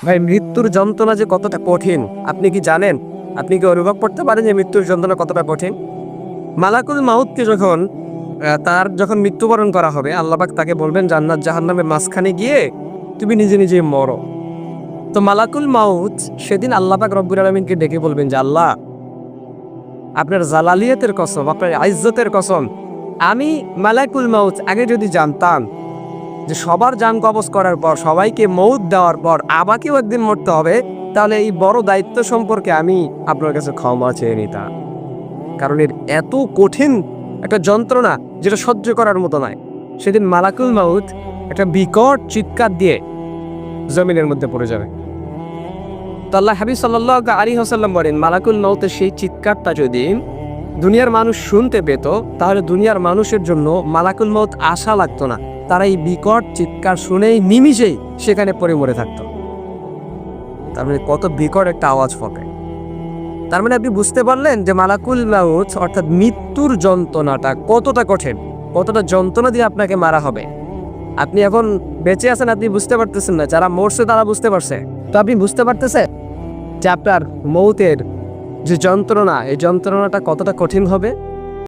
ভাই, মৃত্যুর যন্ত্রণা যে কতটা কঠিন আপনি কি জানেন? আপনি কি অনুভব করতে পারেন যে মৃত্যুর যন্ত্রণা কতটা কঠিন? মালাকুল মাউতকে যখন মৃত্যুবরণ করা হবে, আল্লাহ পাক তাকে বলবেন জান্নাত জাহান্নামের মাঝখানে গিয়ে তুমি নিজে নিজে মরো। তো মালাকুল মাউত সেদিন আল্লাহ পাক রব্বুল আলামিনকে ডেকে বলবেন যে আল্লাহ, আপনার জালালিয়াতের কসম, আপনার ইজ্জতের কসম, আমি মালাকুল মাউত আগে যদি জানতাম যে সবার জান কবজ করার পর, সবাইকে মৌত দেওয়ার পর আমাকেও একদিন মরতে হবে, তাহলে এই বড় দায়িত্ব সম্পর্কে আমি আপনার কাছে ক্ষমা চেয়ে নিতাম। কারণ এর এত কঠিন একটা যন্ত্রণা যেটা সহ্য করার মতো নয়। সেদিন মালাকুল মাউত একটা বিকট চিৎকার দিয়ে জমিনের মধ্যে পড়ে যাবে। তো আল্লাহ হাবিব সাল্লাল্লাহু আলাইহি ওয়াসাল্লাম বলেন, মালাকুল মাউতের সেই চিৎকারটা যদি দুনিয়ার মানুষ শুনতে পেত, তাহলে দুনিয়ার মানুষের জন্য মালাকুল মাউত আশা লাগতো না। তারা এই বিকট চিৎকার শুনেই নিমিষেই সেখানে পড়ে মরে থাকতো। তার মানে কত বিকট একটা আওয়াজ হবে। তার মানে আপনি বুঝতে পারলেন যে মালাকুল মাউত অর্থাৎ মৃত্যুর যন্ত্রণাটা কতটা কঠিন, কতটা যন্ত্রণা দিয়ে আপনাকে মারা হবে। আপনি এখন বেঁচে আছেন, আপনি বুঝতে পারতেছেন না, যারা মরছে তারা বুঝতে পারছে। তো আপনি বুঝতে পারতেছেন যে আপনার মৌতের যে যন্ত্রণা, এই যন্ত্রণাটা কতটা কঠিন হবে।